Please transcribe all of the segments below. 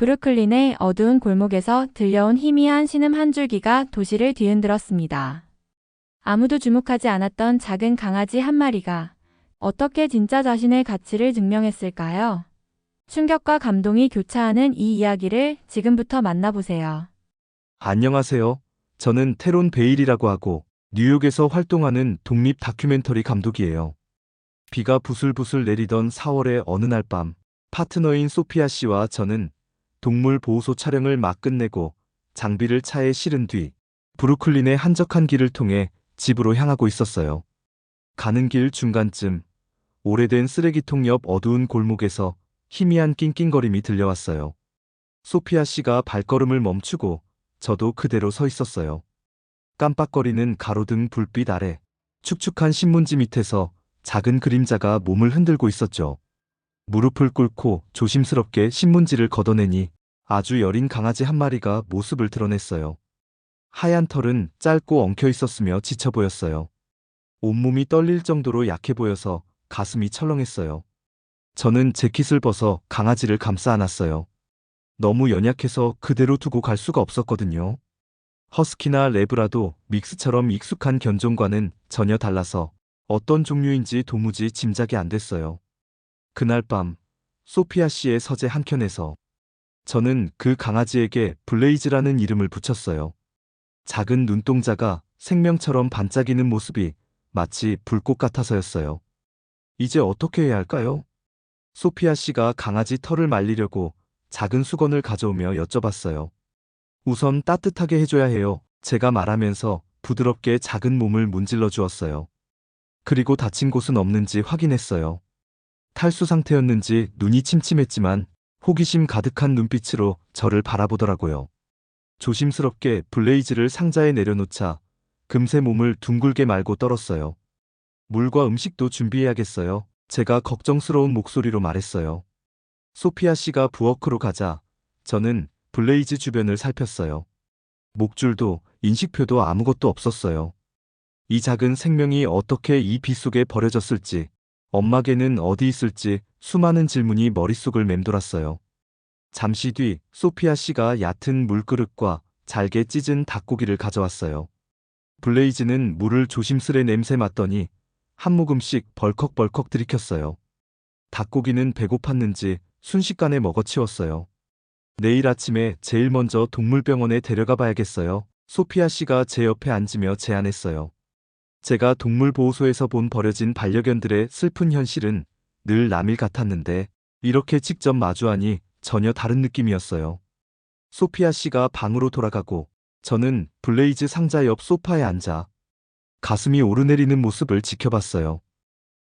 브루클린의 어두운 골목에서 들려온 희미한 신음 한 줄기가 도시를 뒤흔들었습니다. 아무도 주목하지 않았던 작은 강아지 한 마리가 어떻게 진짜 자신의 가치를 증명했을까요? 충격과 감동이 교차하는 이 이야기를 지금부터 만나보세요. 안녕하세요. 저는 테론 베일이라고 하고 뉴욕에서 활동하는 독립 다큐멘터리 감독이에요. 비가 부슬부슬 내리던 4월의 어느 날 밤, 파트너인 소피아 씨와 저는 동물 보호소 촬영을 막 끝내고 장비를 차에 실은 뒤 브루클린의 한적한 길을 통해 집으로 향하고 있었어요. 가는 길 중간쯤 오래된 쓰레기통 옆 어두운 골목에서 희미한 낑낑거림이 들려왔어요. 소피아 씨가 발걸음을 멈추고 저도 그대로 서 있었어요. 깜빡거리는 가로등 불빛 아래 축축한 신문지 밑에서 작은 그림자가 몸을 흔들고 있었죠. 무릎을 꿇고 조심스럽게 신문지를 걷어내니 아주 여린 강아지 한 마리가 모습을 드러냈어요. 하얀 털은 짧고 엉켜 있었으며 지쳐 보였어요. 온몸이 떨릴 정도로 약해 보여서 가슴이 철렁했어요. 저는 재킷을 벗어 강아지를 감싸 안았어요. 너무 연약해서 그대로 두고 갈 수가 없었거든요. 허스키나 레브라도 믹스처럼 익숙한 견종과는 전혀 달라서 어떤 종류인지 도무지 짐작이 안 됐어요. 그날 밤 소피아 씨의 서재 한켠에서 저는 그 강아지에게 블레이즈라는 이름을 붙였어요. 작은 눈동자가 생명처럼 반짝이는 모습이 마치 불꽃 같아서였어요. 이제 어떻게 해야 할까요? 소피아 씨가 강아지 털을 말리려고 작은 수건을 가져오며 여쭤봤어요. 우선 따뜻하게 해줘야 해요. 제가 말하면서 부드럽게 작은 몸을 문질러 주었어요. 그리고 다친 곳은 없는지 확인했어요. 탈수 상태였는지 눈이 침침했지만 호기심 가득한 눈빛으로 저를 바라보더라고요. 조심스럽게 블레이즈를 상자에 내려놓자 금세 몸을 둥글게 말고 떨었어요. 물과 음식도 준비해야겠어요. 제가 걱정스러운 목소리로 말했어요. 소피아 씨가 부엌으로 가자 저는 블레이즈 주변을 살폈어요. 목줄도 인식표도 아무것도 없었어요. 이 작은 생명이 어떻게 이 비 속에 버려졌을지, 엄마개는 어디 있을지 수많은 질문이 머릿속을 맴돌았어요. 잠시 뒤 소피아 씨가 얕은 물그릇과 잘게 찢은 닭고기를 가져왔어요. 블레이즈는 물을 조심스레 냄새 맡더니 한 모금씩 벌컥벌컥 들이켰어요. 닭고기는 배고팠는지 순식간에 먹어치웠어요. 내일 아침에 제일 먼저 동물병원에 데려가 봐야겠어요. 소피아 씨가 제 옆에 앉으며 제안했어요. 제가 동물보호소에서 본 버려진 반려견들의 슬픈 현실은 늘 남일 같았는데 이렇게 직접 마주하니 전혀 다른 느낌이었어요. 소피아 씨가 방으로 돌아가고 저는 블레이즈 상자 옆 소파에 앉아 가슴이 오르내리는 모습을 지켜봤어요.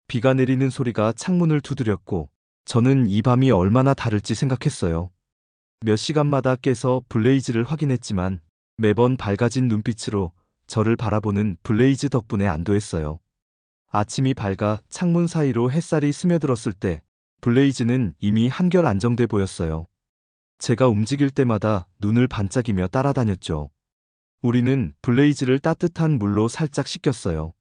비가 내리는 소리가 창문을 두드렸고 저는 이 밤이 얼마나 다를지 생각했어요. 몇 시간마다 깨서 블레이즈를 확인했지만 매번 밝아진 눈빛으로 저를 바라보는 블레이즈 덕분에 안도했어요. 아침이 밝아 창문 사이로 햇살이 스며들었을 때 블레이즈는 이미 한결 안정돼 보였어요. 제가 움직일 때마다 눈을 반짝이며 따라다녔죠. 우리는 블레이즈를 따뜻한 물로 살짝 씻겼어요.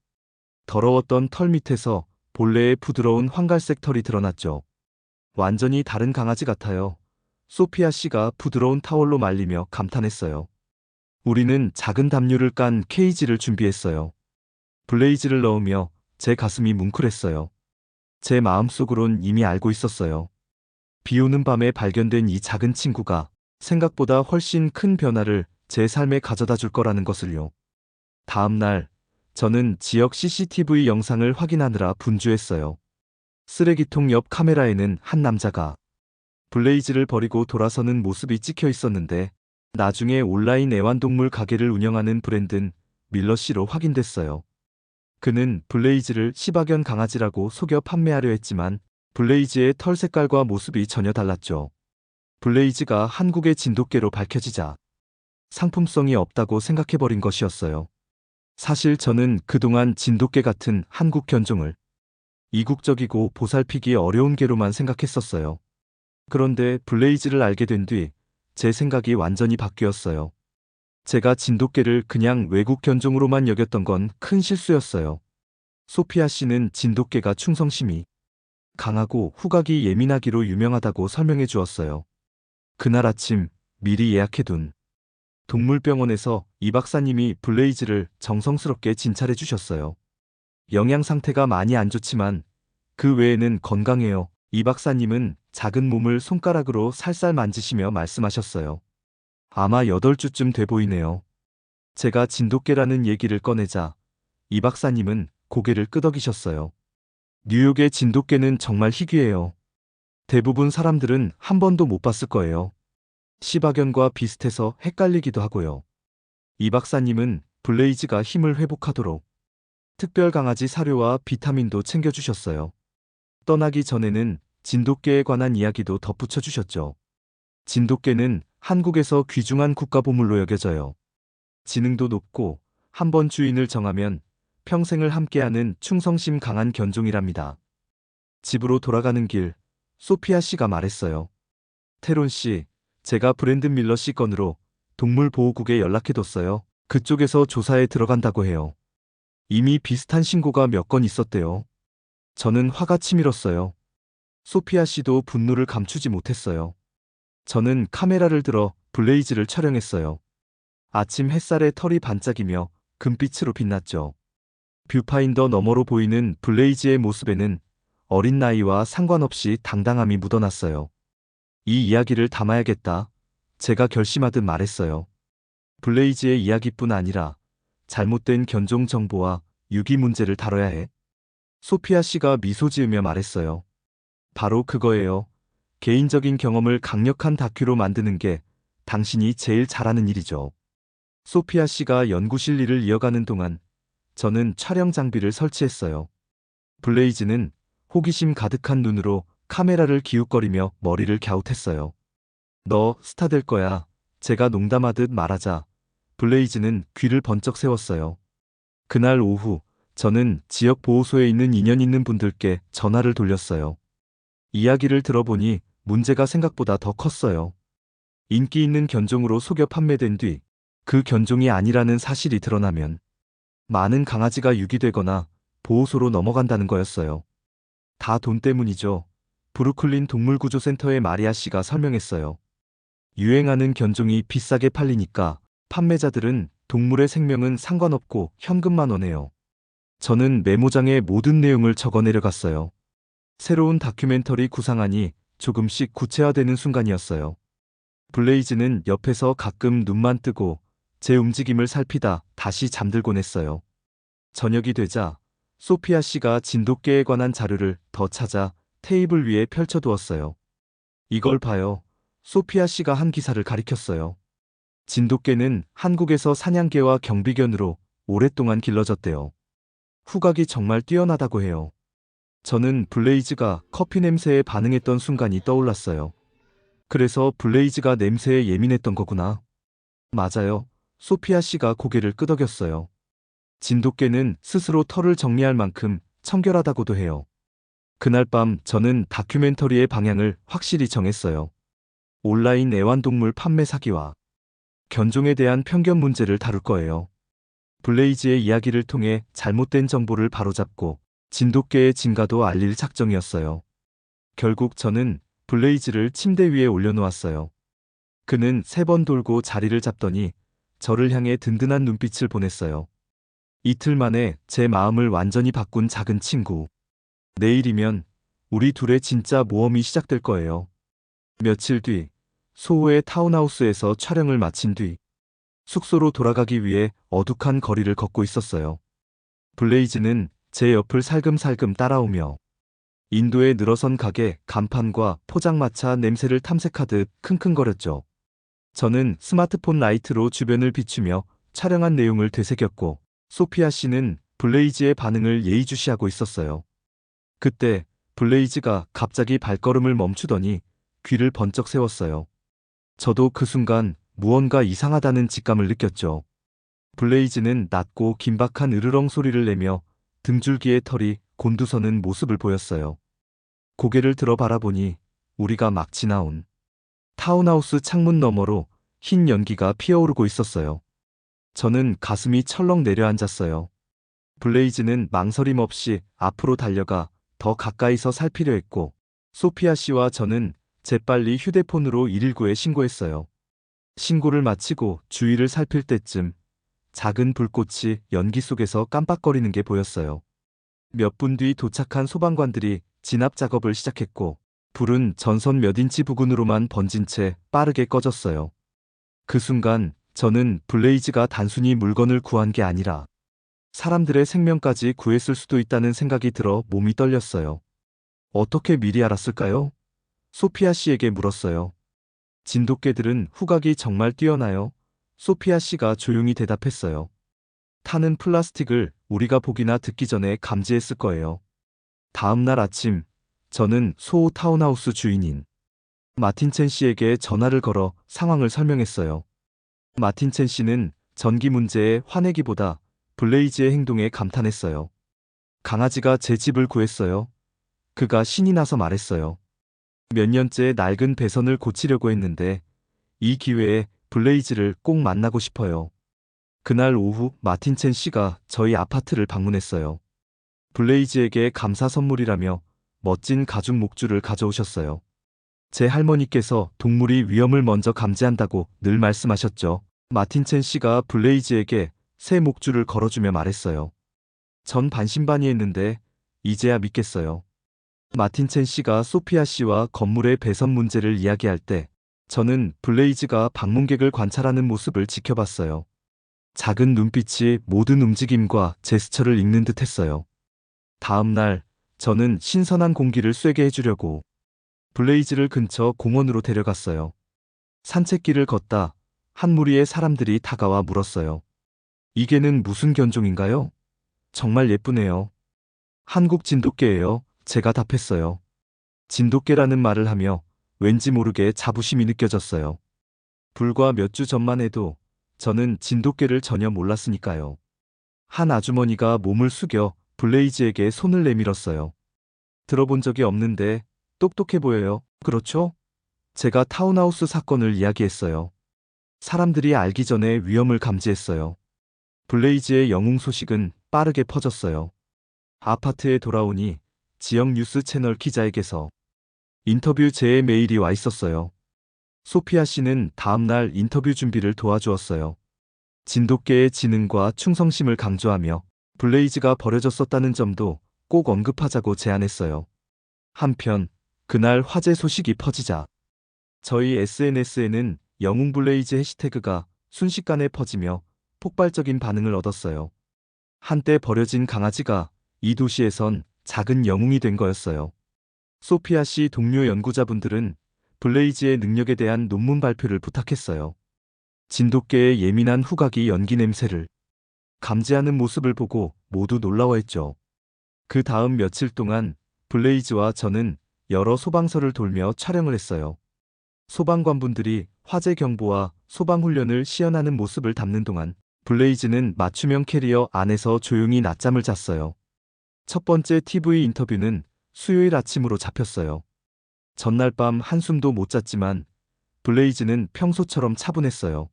더러웠던 털 밑에서 본래의 부드러운 황갈색 털이 드러났죠. 완전히 다른 강아지 같아요. 소피아 씨가 부드러운 타월로 말리며 감탄했어요. 우리는 작은 담요를 깐 케이지를 준비했어요. 블레이즈를 넣으며 제 가슴이 뭉클했어요. 제 마음속으론 이미 알고 있었어요. 비 오는 밤에 발견된 이 작은 친구가 생각보다 훨씬 큰 변화를 제 삶에 가져다 줄 거라는 것을요. 다음 날, 저는 지역 CCTV 영상을 확인하느라 분주했어요. 쓰레기통 옆 카메라에는 한 남자가 블레이즈를 버리고 돌아서는 모습이 찍혀 있었는데 나중에 온라인 애완동물 가게를 운영하는 브랜든 밀러 씨로 확인됐어요. 그는 블레이즈를 시바견 강아지라고 속여 판매하려 했지만 블레이즈의 털 색깔과 모습이 전혀 달랐죠. 블레이즈가 한국의 진돗개로 밝혀지자 상품성이 없다고 생각해버린 것이었어요. 사실 저는 그동안 진돗개 같은 한국 견종을 이국적이고 보살피기 어려운 개로만 생각했었어요. 그런데 블레이즈를 알게 된 뒤 제 생각이 완전히 바뀌었어요. 제가 진돗개를 그냥 외국 견종으로만 여겼던 건 큰 실수였어요. 소피아 씨는 진돗개가 충성심이 강하고 후각이 예민하기로 유명하다고 설명해 주었어요. 그날 아침 미리 예약해둔 동물병원에서 이 박사님이 블레이즈를 정성스럽게 진찰해 주셨어요. 영양 상태가 많이 안 좋지만 그 외에는 건강해요. 이 박사님은 작은 몸을 손가락으로 살살 만지시며 말씀하셨어요. 아마 8주쯤 돼 보이네요. 제가 진돗개라는 얘기를 꺼내자 이 박사님은 고개를 끄덕이셨어요. 뉴욕의 진돗개는 정말 희귀해요. 대부분 사람들은 한 번도 못 봤을 거예요. 시바견과 비슷해서 헷갈리기도 하고요. 이 박사님은 블레이즈가 힘을 회복하도록 특별 강아지 사료와 비타민도 챙겨주셨어요. 떠나기 전에는 진돗개에 관한 이야기도 덧붙여 주셨죠. 진돗개는 한국에서 귀중한 국가보물로 여겨져요. 지능도 높고 한 번 주인을 정하면 평생을 함께하는 충성심 강한 견종이랍니다. 집으로 돌아가는 길, 소피아 씨가 말했어요. 테론 씨, 제가 브랜든 밀러 씨 건으로 동물보호국에 연락해뒀어요. 그쪽에서 조사에 들어간다고 해요. 이미 비슷한 신고가 몇 건 있었대요. 저는 화가 치밀었어요. 소피아 씨도 분노를 감추지 못했어요. 저는 카메라를 들어 블레이즈를 촬영했어요. 아침 햇살에 털이 반짝이며 금빛으로 빛났죠. 뷰파인더 너머로 보이는 블레이즈의 모습에는 어린 나이와 상관없이 당당함이 묻어났어요. 이 이야기를 담아야겠다. 제가 결심하듯 말했어요. 블레이즈의 이야기뿐 아니라 잘못된 견종 정보와 유기 문제를 다뤄야 해. 소피아 씨가 미소 지으며 말했어요. 바로 그거예요. 개인적인 경험을 강력한 다큐로 만드는 게 당신이 제일 잘하는 일이죠. 소피아 씨가 연구실 일을 이어가는 동안 저는 촬영 장비를 설치했어요. 블레이즈는 호기심 가득한 눈으로 카메라를 기웃거리며 머리를 갸웃했어요. 너 스타 될 거야. 제가 농담하듯 말하자 블레이즈는 귀를 번쩍 세웠어요. 그날 오후 저는 지역 보호소에 있는 인연 있는 분들께 전화를 돌렸어요. 이야기를 들어보니 문제가 생각보다 더 컸어요. 인기 있는 견종으로 속여 판매된 뒤 그 견종이 아니라는 사실이 드러나면 많은 강아지가 유기되거나 보호소로 넘어간다는 거였어요. 다 돈 때문이죠. 브루클린 동물구조센터의 마리아 씨가 설명했어요. 유행하는 견종이 비싸게 팔리니까 판매자들은 동물의 생명은 상관없고 현금만 원해요. 저는 메모장에 모든 내용을 적어 내려갔어요. 새로운 다큐멘터리 구상안이 조금씩 구체화되는 순간이었어요. 블레이즈는 옆에서 가끔 눈만 뜨고 제 움직임을 살피다 다시 잠들곤 했어요. 저녁이 되자 소피아 씨가 진돗개에 관한 자료를 더 찾아 테이블 위에 펼쳐두었어요. 이걸 봐요. 소피아 씨가 한 기사를 가리켰어요. 진돗개는 한국에서 사냥개와 경비견으로 오랫동안 길러졌대요. 후각이 정말 뛰어나다고 해요. 저는 블레이즈가 커피 냄새에 반응했던 순간이 떠올랐어요. 그래서 블레이즈가 냄새에 예민했던 거구나. 맞아요. 소피아 씨가 고개를 끄덕였어요. 진돗개는 스스로 털을 정리할 만큼 청결하다고도 해요. 그날 밤 저는 다큐멘터리의 방향을 확실히 정했어요. 온라인 애완동물 판매 사기와 견종에 대한 편견 문제를 다룰 거예요. 블레이즈의 이야기를 통해 잘못된 정보를 바로잡고 진돗개의 진가도 알릴 작정이었어요. 결국 저는 블레이즈를 침대 위에 올려놓았어요. 그는 3번 돌고 자리를 잡더니 저를 향해 든든한 눈빛을 보냈어요. 이틀 만에 제 마음을 완전히 바꾼 작은 친구. 내일이면 우리 둘의 진짜 모험이 시작될 거예요. 며칠 뒤 소호의 타운하우스에서 촬영을 마친 뒤 숙소로 돌아가기 위해 어둑한 거리를 걷고 있었어요. 블레이즈는 제 옆을 살금살금 따라오며 인도에 늘어선 가게 간판과 포장마차 냄새를 탐색하듯 킁킁거렸죠. 저는 스마트폰 라이트로 주변을 비추며 촬영한 내용을 되새겼고 소피아 씨는 블레이즈의 반응을 예의주시하고 있었어요. 그때 블레이즈가 갑자기 발걸음을 멈추더니 귀를 번쩍 세웠어요. 저도 그 순간 무언가 이상하다는 직감을 느꼈죠. 블레이즈는 낮고 긴박한 으르렁 소리를 내며 등줄기의 털이 곤두서는 모습을 보였어요. 고개를 들어 바라보니 우리가 막 지나온 타운하우스 창문 너머로 흰 연기가 피어오르고 있었어요. 저는 가슴이 철렁 내려앉았어요. 블레이즈는 망설임 없이 앞으로 달려가 더 가까이서 살피려 했고 소피아 씨와 저는 재빨리 휴대폰으로 119에 신고했어요. 신고를 마치고 주위를 살필 때쯤 작은 불꽃이 연기 속에서 깜빡거리는 게 보였어요. 몇 분 뒤 도착한 소방관들이 진압 작업을 시작했고, 불은 전선 몇 인치 부근으로만 번진 채 빠르게 꺼졌어요. 그 순간 저는 블레이즈가 단순히 물건을 구한 게 아니라 사람들의 생명까지 구했을 수도 있다는 생각이 들어 몸이 떨렸어요. 어떻게 미리 알았을까요? 소피아 씨에게 물었어요. 진돗개들은 후각이 정말 뛰어나요. 소피아 씨가 조용히 대답했어요. 타는 플라스틱을 우리가 보기나 듣기 전에 감지했을 거예요. 다음 날 아침, 저는 소호 타운하우스 주인인 마틴 첸 씨에게 전화를 걸어 상황을 설명했어요. 마틴 첸 씨는 전기 문제에 화내기보다 블레이즈의 행동에 감탄했어요. 강아지가 제 집을 구했어요. 그가 신이 나서 말했어요. 몇 년째 낡은 배선을 고치려고 했는데 이 기회에 블레이즈를 꼭 만나고 싶어요. 그날 오후 마틴 첸 씨가 저희 아파트를 방문했어요. 블레이즈에게 감사 선물이라며 멋진 가죽 목줄을 가져오셨어요. 제 할머니께서 동물이 위험을 먼저 감지한다고 늘 말씀하셨죠. 마틴 첸 씨가 블레이즈에게 새 목줄을 걸어주며 말했어요. 전 반신반의했는데 이제야 믿겠어요. 마틴 첸 씨가 소피아 씨와 건물의 배선 문제를 이야기할 때 저는 블레이즈가 방문객을 관찰하는 모습을 지켜봤어요. 작은 눈빛이 모든 움직임과 제스처를 읽는 듯 했어요. 다음 날 저는 신선한 공기를 쐬게 해주려고 블레이즈를 근처 공원으로 데려갔어요. 산책길을 걷다 한 무리의 사람들이 다가와 물었어요. 이 개는 무슨 견종인가요? 정말 예쁘네요. 한국 진돗개예요. 제가 답했어요. 진돗개라는 말을 하며 왠지 모르게 자부심이 느껴졌어요. 불과 몇 주 전만 해도 저는 진돗개를 전혀 몰랐으니까요. 한 아주머니가 몸을 숙여 블레이즈에게 손을 내밀었어요. 들어본 적이 없는데 똑똑해 보여요. 그렇죠? 제가 타운하우스 사건을 이야기했어요. 사람들이 알기 전에 위험을 감지했어요. 블레이즈의 영웅 소식은 빠르게 퍼졌어요. 아파트에 돌아오니 지역 뉴스 채널 기자에게서 인터뷰 제의 메일이 와 있었어요. 소피아 씨는 다음 날 인터뷰 준비를 도와주었어요. 진돗개의 지능과 충성심을 강조하며 블레이즈가 버려졌었다는 점도 꼭 언급하자고 제안했어요. 한편 그날 화재 소식이 퍼지자 저희 SNS에는 영웅 블레이즈 해시태그가 순식간에 퍼지며 폭발적인 반응을 얻었어요. 한때 버려진 강아지가 이 도시에선 작은 영웅이 된 거였어요. 소피아 씨 동료 연구자분들은 블레이즈의 능력에 대한 논문 발표를 부탁했어요. 진돗개의 예민한 후각이 연기 냄새를 감지하는 모습을 보고 모두 놀라워했죠. 그 다음 며칠 동안 블레이즈와 저는 여러 소방서를 돌며 촬영을 했어요. 소방관분들이 화재 경보와 소방훈련을 시연하는 모습을 담는 동안 블레이즈는 맞춤형 캐리어 안에서 조용히 낮잠을 잤어요. 첫 번째 TV 인터뷰는 수요일 아침으로 잡혔어요. 전날 밤 한숨도 못 잤지만 블레이즈는 평소처럼 차분했어요.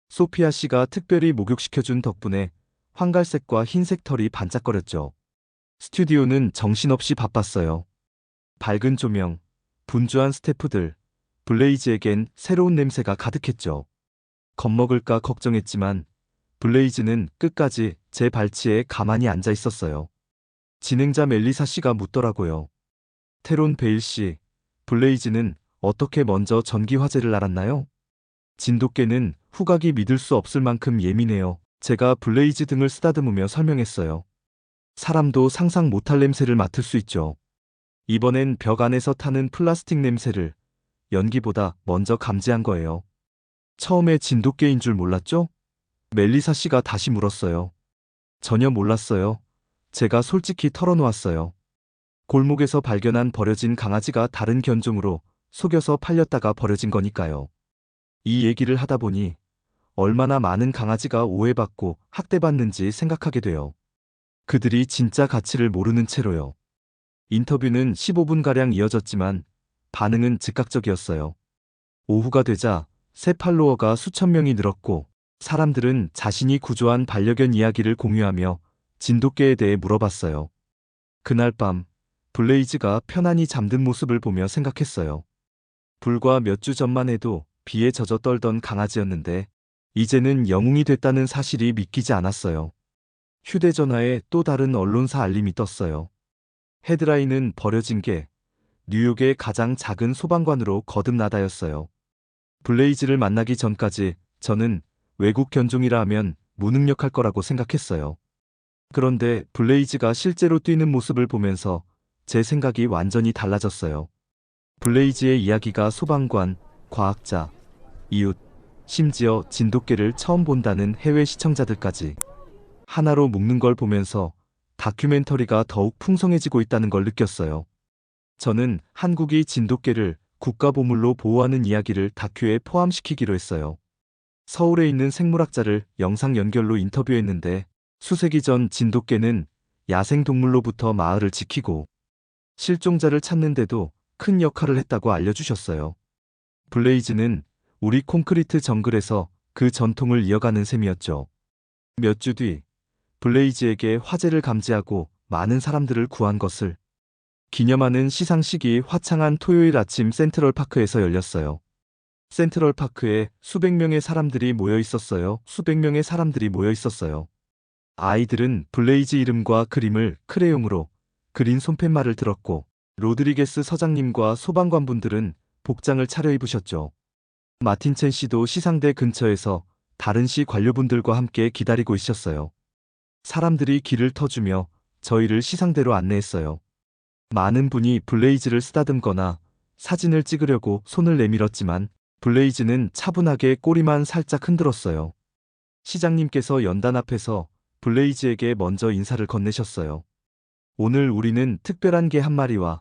소피아 씨가 특별히 목욕시켜준 덕분에 황갈색과 흰색 털이 반짝거렸죠. 스튜디오는 정신없이 바빴어요. 밝은 조명, 분주한 스태프들, 블레이즈에겐 새로운 냄새가 가득했죠. 겁먹을까 걱정했지만 블레이즈는 끝까지 제 발치에 가만히 앉아 있었어요. 진행자 멜리사 씨가 묻더라고요. 테론 베일 씨, 블레이즈는 어떻게 먼저 전기 화재를 알았나요? 진돗개는 후각이 믿을 수 없을 만큼 예민해요. 제가 블레이즈 등을 쓰다듬으며 설명했어요. 사람도 상상 못할 냄새를 맡을 수 있죠. 이번엔 벽 안에서 타는 플라스틱 냄새를 연기보다 먼저 감지한 거예요. 처음에 진돗개인 줄 몰랐죠? 멜리사 씨가 다시 물었어요. 전혀 몰랐어요. 제가 솔직히 털어놓았어요. 골목에서 발견한 버려진 강아지가 다른 견종으로 속여서 팔렸다가 버려진 거니까요. 이 얘기를 하다 보니 얼마나 많은 강아지가 오해받고 학대받는지 생각하게 돼요. 그들이 진짜 가치를 모르는 채로요. 인터뷰는 15분가량 이어졌지만 반응은 즉각적이었어요. 오후가 되자 새 팔로워가 수천 명이 늘었고 사람들은 자신이 구조한 반려견 이야기를 공유하며 진돗개에 대해 물어봤어요. 그날 밤 블레이즈가 편안히 잠든 모습을 보며 생각했어요. 불과 몇 주 전만 해도 비에 젖어 떨던 강아지였는데 이제는 영웅이 됐다는 사실이 믿기지 않았어요. 휴대전화에 또 다른 언론사 알림이 떴어요. 헤드라인은 버려진 개, 뉴욕의 가장 작은 소방관으로 거듭나다였어요. 블레이즈를 만나기 전까지 저는 외국 견종이라 하면 무능력할 거라고 생각했어요. 그런데 블레이즈가 실제로 뛰는 모습을 보면서 제 생각이 완전히 달라졌어요. 블레이즈의 이야기가 소방관, 과학자, 이웃, 심지어 진돗개를 처음 본다는 해외 시청자들까지 하나로 묶는 걸 보면서 다큐멘터리가 더욱 풍성해지고 있다는 걸 느꼈어요. 저는 한국이 진돗개를 국가보물로 보호하는 이야기를 다큐에 포함시키기로 했어요. 서울에 있는 생물학자를 영상 연결로 인터뷰했는데 수세기 전 진돗개는 야생동물로부터 마을을 지키고 실종자를 찾는데도 큰 역할을 했다고 알려주셨어요. 블레이즈는 우리 콘크리트 정글에서 그 전통을 이어가는 셈이었죠. 몇 주 뒤 블레이즈에게 화재를 감지하고 많은 사람들을 구한 것을 기념하는 시상식이 화창한 토요일 아침 센트럴파크에서 열렸어요. 센트럴파크에 수백 명의 사람들이 모여 있었어요. 수백 명의 사람들이 모여 있었어요. 아이들은 블레이즈 이름과 그림을 크레용으로 그린 손팻말을 들었고 로드리게스 서장님과 소방관분들은 복장을 차려입으셨죠. 마틴 첸 씨도 시상대 근처에서 다른 시 관료분들과 함께 기다리고 있었어요. 사람들이 길을 터주며 저희를 시상대로 안내했어요. 많은 분이 블레이즈를 쓰다듬거나 사진을 찍으려고 손을 내밀었지만 블레이즈는 차분하게 꼬리만 살짝 흔들었어요. 시장님께서 연단 앞에서 블레이즈에게 먼저 인사를 건네셨어요. 오늘 우리는 특별한 개 한 마리와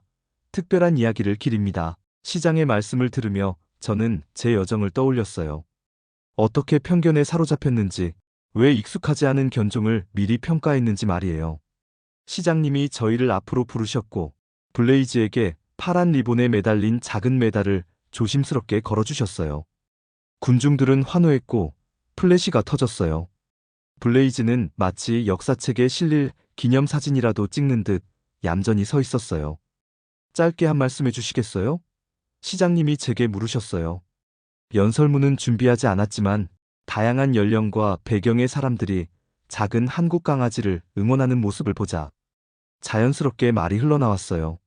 특별한 이야기를 기립니다. 시장의 말씀을 들으며 저는 제 여정을 떠올렸어요. 어떻게 편견에 사로잡혔는지, 왜 익숙하지 않은 견종을 미리 평가했는지 말이에요. 시장님이 저희를 앞으로 부르셨고 블레이즈에게 파란 리본에 매달린 작은 메달을 조심스럽게 걸어주셨어요. 군중들은 환호했고 플래시가 터졌어요. 블레이즈는 마치 역사책에 실릴 기념사진이라도 찍는 듯 얌전히 서 있었어요. 짧게 한 말씀 해주시겠어요? 시장님이 제게 물으셨어요. 연설문은 준비하지 않았지만 다양한 연령과 배경의 사람들이 작은 한국 강아지를 응원하는 모습을 보자 자연스럽게 말이 흘러나왔어요.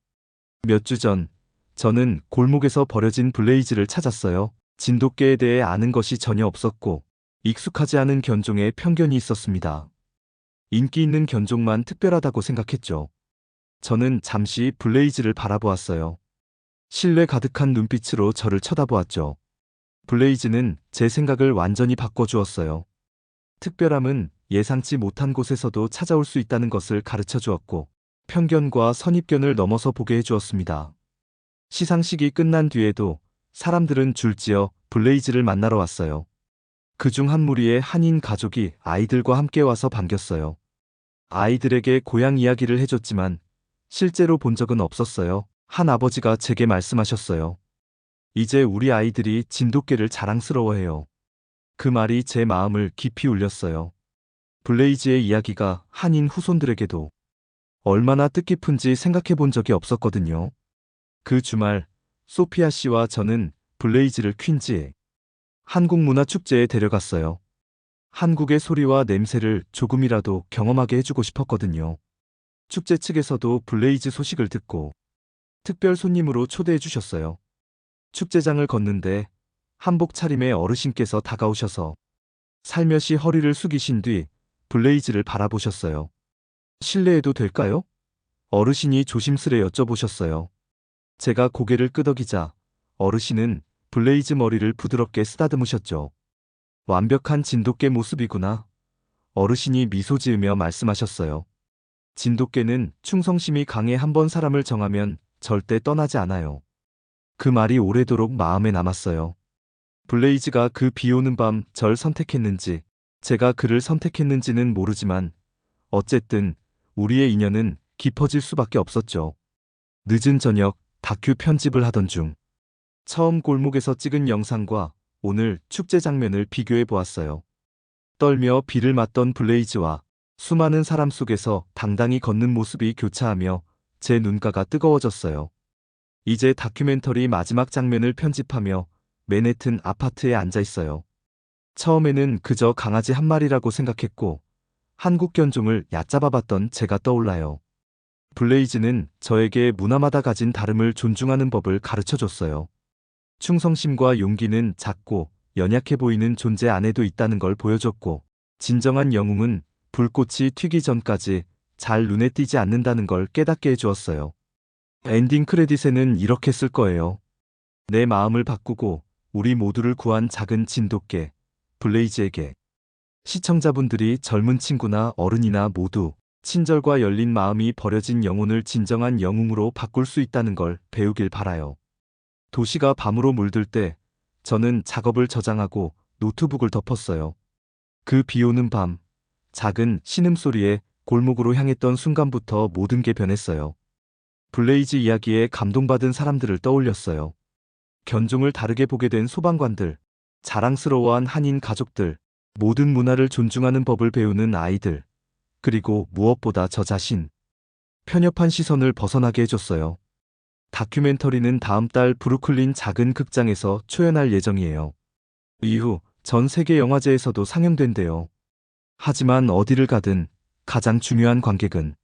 몇 주 전, 저는 골목에서 버려진 블레이즈를 찾았어요. 진돗개에 대해 아는 것이 전혀 없었고 익숙하지 않은 견종에 편견이 있었습니다. 인기 있는 견종만 특별하다고 생각했죠. 저는 잠시 블레이즈를 바라보았어요. 신뢰 가득한 눈빛으로 저를 쳐다보았죠. 블레이즈는 제 생각을 완전히 바꿔주었어요. 특별함은 예상치 못한 곳에서도 찾아올 수 있다는 것을 가르쳐 주었고 편견과 선입견을 넘어서 보게 해주었습니다. 시상식이 끝난 뒤에도 사람들은 줄지어 블레이즈를 만나러 왔어요. 그중 한 무리의 한인 가족이 아이들과 함께 와서 반겼어요. 아이들에게 고향 이야기를 해줬지만 실제로 본 적은 없었어요. 한 아버지가 제게 말씀하셨어요. 이제 우리 아이들이 진돗개를 자랑스러워해요. 그 말이 제 마음을 깊이 울렸어요. 블레이즈의 이야기가 한인 후손들에게도 얼마나 뜻깊은지 생각해 본 적이 없었거든요. 그 주말 소피아 씨와 저는 블레이즈를 퀸즈에 한국문화축제에 데려갔어요. 한국의 소리와 냄새를 조금이라도 경험하게 해주고 싶었거든요. 축제 측에서도 블레이즈 소식을 듣고 특별 손님으로 초대해 주셨어요. 축제장을 걷는데 한복 차림의 어르신께서 다가오셔서 살며시 허리를 숙이신 뒤 블레이즈를 바라보셨어요. 실례해도 될까요? 어르신이 조심스레 여쭤보셨어요. 제가 고개를 끄덕이자 어르신은 블레이즈 머리를 부드럽게 쓰다듬으셨죠. 완벽한 진돗개 모습이구나. 어르신이 미소 지으며 말씀하셨어요. 진돗개는 충성심이 강해 한번 사람을 정하면 절대 떠나지 않아요. 그 말이 오래도록 마음에 남았어요. 블레이즈가 그 비오는 밤 절 선택했는지, 제가 그를 선택했는지는 모르지만 어쨌든 우리의 인연은 깊어질 수밖에 없었죠. 늦은 저녁 다큐 편집을 하던 중 처음 골목에서 찍은 영상과 오늘 축제 장면을 비교해 보았어요. 떨며 비를 맞던 블레이즈와 수많은 사람 속에서 당당히 걷는 모습이 교차하며 제 눈가가 뜨거워졌어요. 이제 다큐멘터리 마지막 장면을 편집하며 맨해튼 아파트에 앉아 있어요. 처음에는 그저 강아지 한 마리라고 생각했고 한국 견종을 얕잡아봤던 제가 떠올라요. 블레이즈는 저에게 문화마다 가진 다름을 존중하는 법을 가르쳐줬어요. 충성심과 용기는 작고 연약해 보이는 존재 안에도 있다는 걸 보여줬고, 진정한 영웅은 불꽃이 튀기 전까지 잘 눈에 띄지 않는다는 걸 깨닫게 해주었어요. 엔딩 크레딧에는 이렇게 쓸 거예요. 내 마음을 바꾸고 우리 모두를 구한 작은 진돗개 블레이즈에게. 시청자분들이 젊은 친구나 어른이나 모두 친절과 열린 마음이 버려진 영혼을 진정한 영웅으로 바꿀 수 있다는 걸 배우길 바라요. 도시가 밤으로 물들 때 저는 작업을 저장하고 노트북을 덮었어요. 그 비 오는 밤, 작은 신음소리에 골목으로 향했던 순간부터 모든 게 변했어요. 블레이즈 이야기에 감동받은 사람들을 떠올렸어요. 견종을 다르게 보게 된 소방관들, 자랑스러워한 한인 가족들, 모든 문화를 존중하는 법을 배우는 아이들, 그리고 무엇보다 저 자신. 편협한 시선을 벗어나게 해줬어요. 다큐멘터리는 다음 달 브루클린 작은 극장에서 초연할 예정이에요. 이후 전 세계 영화제에서도 상영된대요. 하지만 어디를 가든 가장 중요한 관객은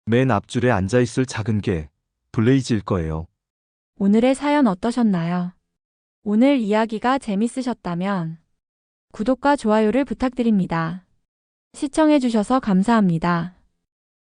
맨 앞줄에 앉아있을 작은 개, 블레이즈일 거예요. 오늘의 사연 어떠셨나요? 오늘 이야기가 재밌으셨다면 구독과 좋아요를 부탁드립니다. 시청해주셔서 감사합니다.